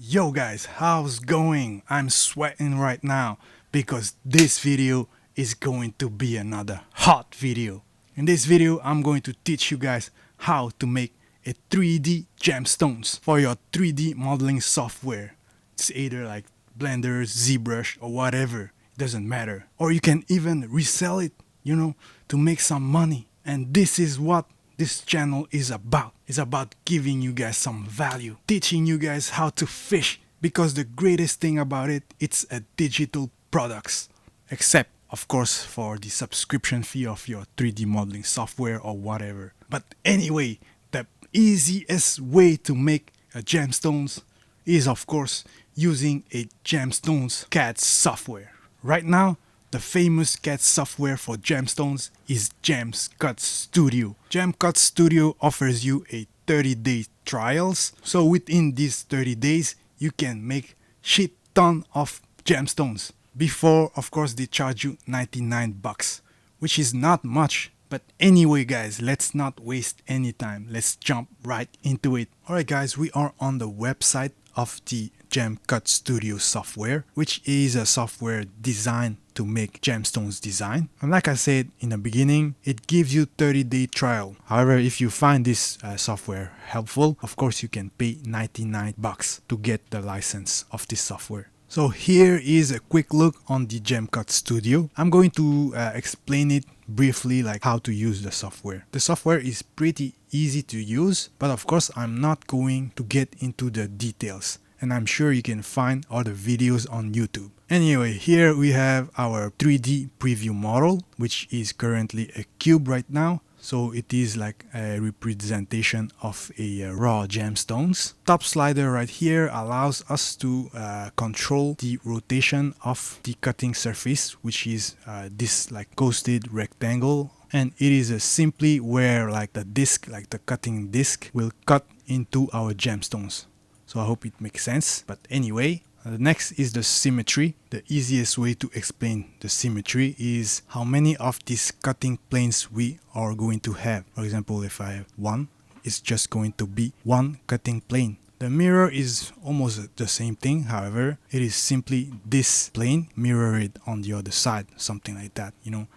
Yo guys, how's going? I'm sweating right now because this video is going to be another hot video. In this video, I'm going to teach you guys how to make a 3D gemstones for your 3D modeling software. It's either like Blender, ZBrush or whatever, it doesn't matter. Or you can even resell it, to make some money. And this is what this channel is about. It's about giving you guys some value, teaching you guys how to fish, because the greatest thing about it, it's a digital products. Except, of course, for the subscription fee of your 3D modeling software or whatever. But anyway, the easiest way to make a gemstones is, of course, using a gemstones CAD software. Right now, the famous CAD software for gemstones is Gemcut Studio. Gemcut Studio offers you a 30-day trials. So within these 30 days, you can make shit ton of gemstones. Before, of course, they charge you 99 bucks, which is not much. But anyway, guys, let's not waste any time. Let's jump right into it. Alright guys, we are on the website of the Gemcut Studio software, which is a software designed to make gemstones design. And like I said in the beginning, it gives you 30-day trial. However, if you find this software helpful, of course you can pay 99 bucks to get the license of this software. So here is a quick look on the Gemcut Studio. I'm going to explain it briefly, like how to use the software. The software is pretty easy to use, but of course I'm not going to get into the details. And I'm sure you can find other videos on YouTube. Anyway, here we have our 3D preview model, which is currently a cube right now. So it is like a representation of a raw gemstones. Top slider right here allows us to control the rotation of the cutting surface, which is this like ghosted rectangle. And it is simply where like the disc, like the cutting disc, will cut into our gemstones. So I hope it makes sense. But anyway, the next is the symmetry. The easiest way to explain the symmetry is how many of these cutting planes we are going to have. For example, if I have one, it's just going to be one cutting plane. The mirror is almost the same thing. However, it is simply this plane mirrored on the other side, something like that.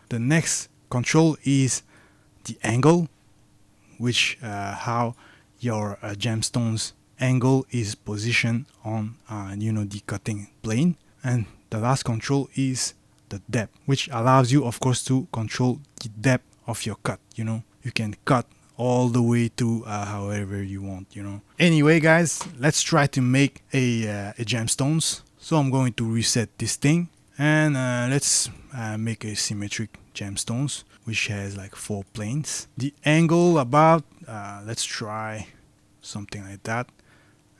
The next control is the angle, which how your gemstones angle is positioned on the cutting plane. And the last control is the depth, which allows you of course to control the depth of your cut. You can cut all the way to however you want. Anyway guys, let's try to make a gemstones. So I'm going to reset this thing and let's make a symmetric gemstones which has like 4 planes. The angle about let's try something like that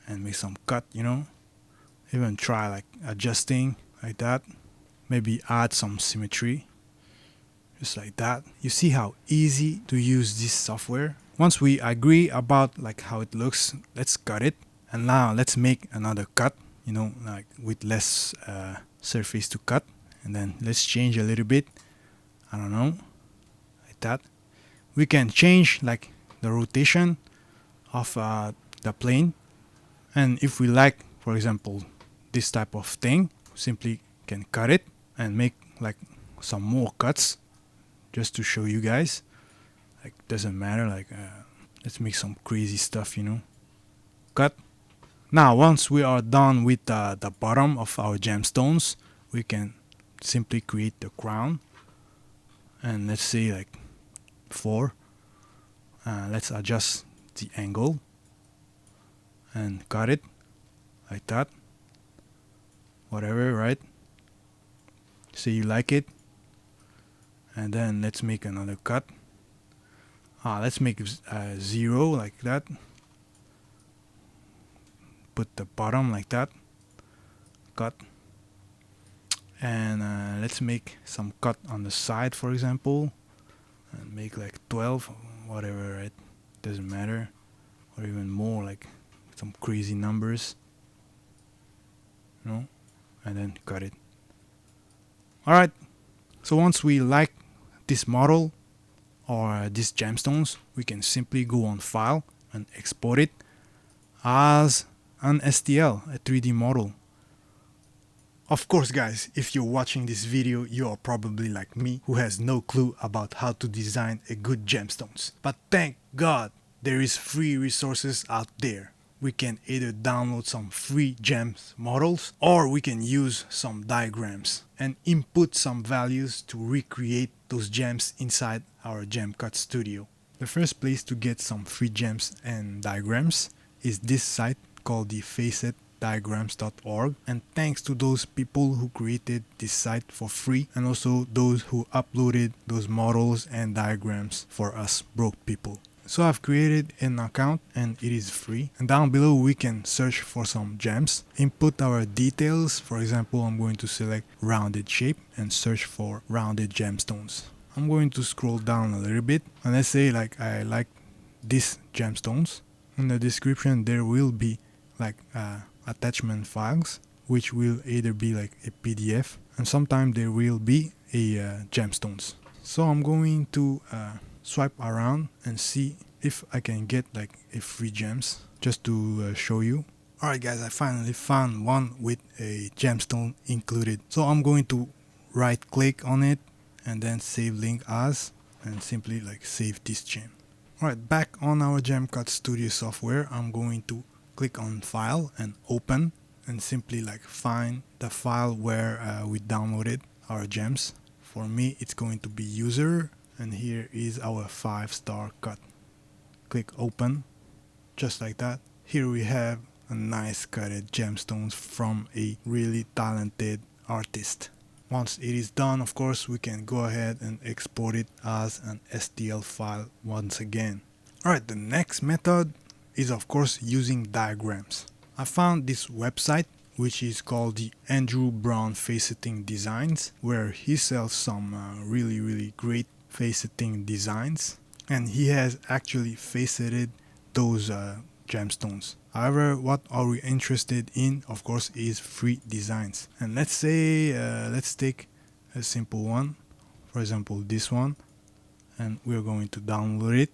and make some cut, even try like adjusting like that, maybe add some symmetry just like that. You see how easy to use this software. Once we agree about like how it looks, let's cut it. And now let's make another cut, like with less surface to cut. And then let's change a little bit, I don't know, like that. We can change like the rotation of the plane. And if we like, for example, this type of thing, simply can cut it and make like some more cuts just to show you guys. Like doesn't matter, like let's make some crazy stuff, cut. Now once we are done with the bottom of our gemstones, we can simply create the crown. And let's say like 4. Let's adjust the angle and cut it like that, whatever, right? So you like it. And then let's make another cut. Let's make 0 like that. Put the bottom like that, cut. And let's make some cut on the side, for example, and make like 12, whatever, right? Doesn't matter. Or even more, like some crazy numbers, and then cut it. Alright, so once we like this model or these gemstones, we can simply go on file and export it as an STL, a 3D model. Of course guys, if you're watching this video, you are probably like me who has no clue about how to design a good gemstones. But thank God there is free resources out there. We can either download some free gems models or we can use some diagrams and input some values to recreate those gems inside our Gemcut Studio. The first place to get some free gems and diagrams is this site called the facetdiagrams.org, and thanks to those people who created this site for free and also those who uploaded those models and diagrams for us broke people. So I've created an account and it is free, and down below we can search for some gems, input our details. For example, I'm going to select rounded shape and search for rounded gemstones. I'm going to scroll down a little bit and let's say like I like these gemstones. In the description there will be like attachment files which will either be like a PDF and sometimes there will be a gemstones. So I'm going to swipe around and see if I can get like a free gems just to show you. Alright guys, I finally found one with a gemstone included. So I'm going to right click on it and then save link as and simply like save this gem. Alright, back on our Gemcut Studio software, I'm going to click on file and open and simply like find the file where we downloaded our gems. For me it's going to be user, and here is our 5-star cut. Click open, just like that. Here we have a nice cutted gemstones from a really talented artist. Once it is done, of course, we can go ahead and export it as an STL file once again. Alright, the next method is of course using diagrams. I found this website which is called the Andrew Brown Faceting Designs, where he sells some really great faceting designs, and he has actually faceted those gemstones. However, what are we interested in, of course, is free designs. And let's say let's take a simple one, for example this one, and we're going to download it,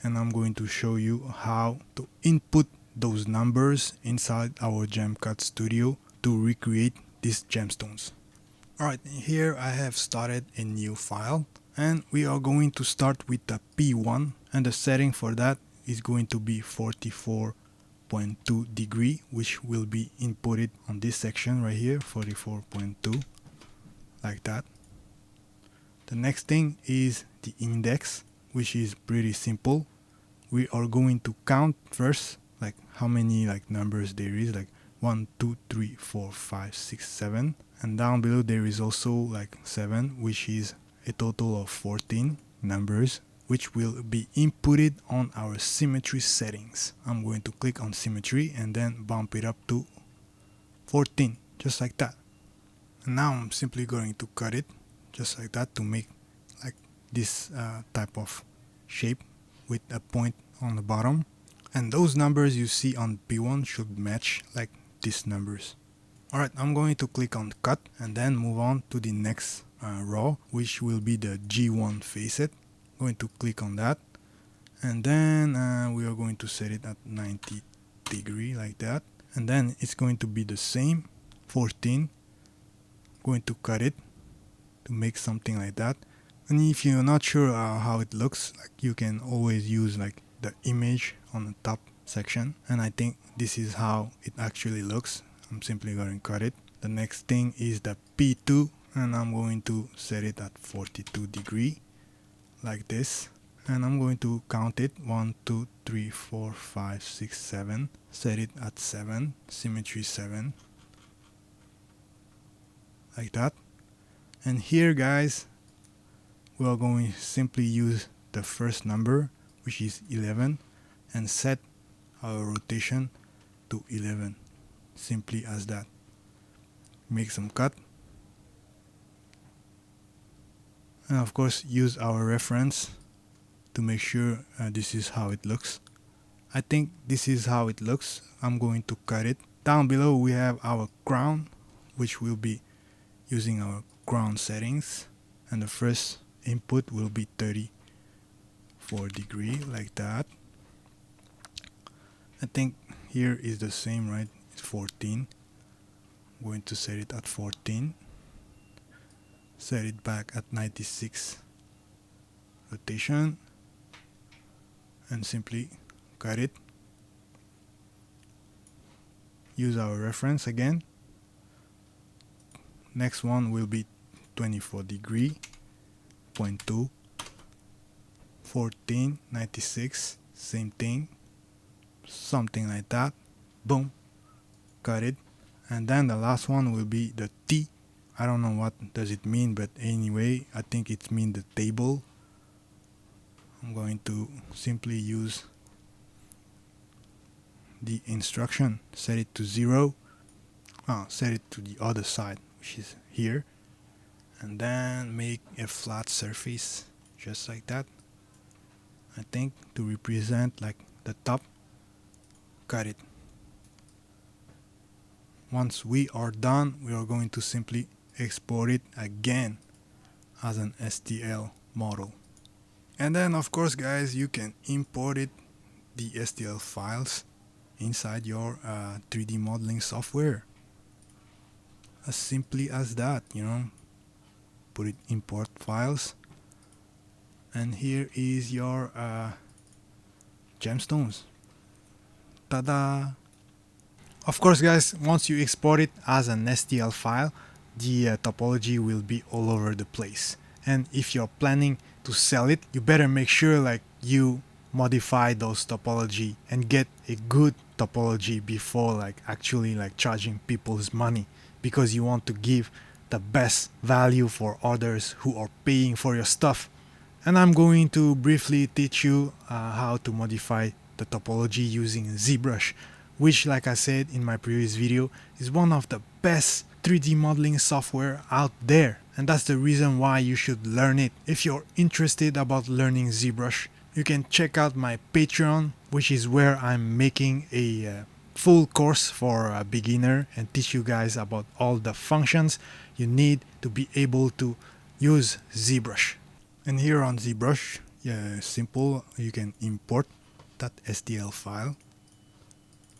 and I'm going to show you how to input those numbers inside our Gemcut Studio to recreate these gemstones. Alright, here I have started a new file, and we are going to start with the P1, and the setting for that is going to be 44.2 degree, which will be inputted on this section right here, 44.2, like that. The next thing is the index, which is pretty simple. We are going to count first like how many like numbers there is, like 1 2 3 4 5 6 7, and down below there is also like 7, which is a total of 14 numbers, which will be inputted on our symmetry settings. I'm going to click on symmetry and then bump it up to 14, just like that. And now I'm simply going to cut it just like that to make like this type of shape with a point on the bottom. And those numbers you see on P1 should match like these numbers. Alright, I'm going to click on cut and then move on to the next row, which will be the G1 facet. Going to click on that, and then we are going to set it at 90 degree like that, and then it's going to be the same 14. Going to cut it to make something like that. And if you're not sure how it looks, like you can always use like the image on the top section, and I think this is how it actually looks. I'm simply going to cut it. The next thing is the P2, and I'm going to set it at 42 degree like this, and I'm going to count it 1 2 3 4 5 6 7, set it at 7, symmetry 7, like that. And here guys, we are going to simply use the first number, which is 11, and set our rotation to 11, simply as that. Make some cut, and of course use our reference to make sure this is how it looks. I think this is how it looks. I'm going to cut it. Down below we have our crown, which will be using our crown settings, and the first input will be 34 degree like that. I think here is the same, right? It's 14. I'm going to set it at 14. Set it back at 96 rotation and simply cut it. Use our reference again. Next one will be 24 degree, 0.2, 14, 96, same thing, something like that. Boom, cut it. And then the last one will be the T. I don't know what does it mean, but anyway, I think it means the table. I'm going to simply use the instruction, set it to 0, set it to the other side, which is here, and then make a flat surface just like that, I think, to represent like the top. Cut it. Once we are done, we are going to simply export it again as an STL model. And then of course guys, you can import it, the STL files, inside your 3D modeling software. As simply as that, you know. Put it import files, and here is your gemstones. Ta-da! Of course guys, once you export it as an STL file, the topology will be all over the place. And if you're planning to sell it, you better make sure like you modify those topology and get a good topology before like actually like charging people's money, because you want to give the best value for others who are paying for your stuff. And I'm going to briefly teach you how to modify the topology using ZBrush, which, like I said in my previous video, is one of the best 3D modeling software out there. And that's the reason why you should learn it. If you're interested about learning ZBrush, you can check out my Patreon, which is where I'm making a full course for a beginner and teach you guys about all the functions you need to be able to use ZBrush. And here on ZBrush, yeah, simple, you can import that STL file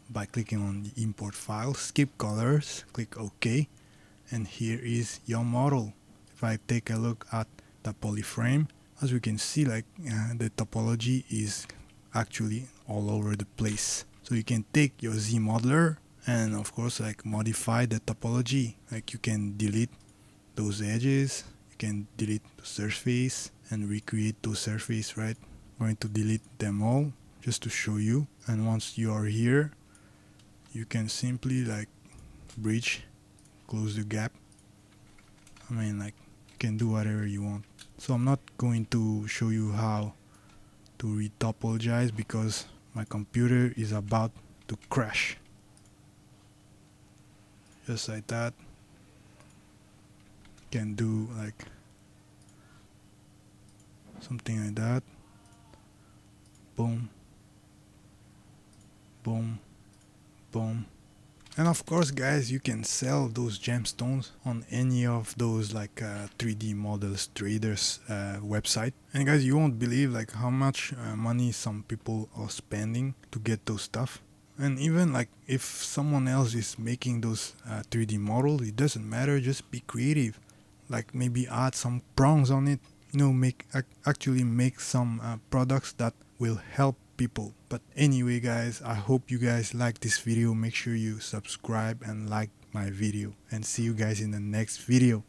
by clicking on the import file, skip colors, click OK, and here is your model. If I take a look at the polyframe, as we can see, like the topology is actually all over the place. So you can take your Z modeler and of course like modify the topology. Like you can delete those edges, you can delete the surface and recreate those surface, right? I'm going to delete them all just to show you. And once you are here, you can simply like bridge, close the gap. I mean, like you can do whatever you want. So I'm not going to show you how to retopologize because my computer is about to crash. Just like that. Can do like something like that. Boom, boom, boom. And of course guys, you can sell those gemstones on any of those like 3D models traders website. And guys, you won't believe like how much money some people are spending to get those stuff. And even like if someone else is making those 3D models, it doesn't matter, just be creative. Like maybe add some prongs on it, you know, actually make some products that will help people. But anyway guys, I hope you guys like this video. Make sure you subscribe and like my video, and see you guys in the next video.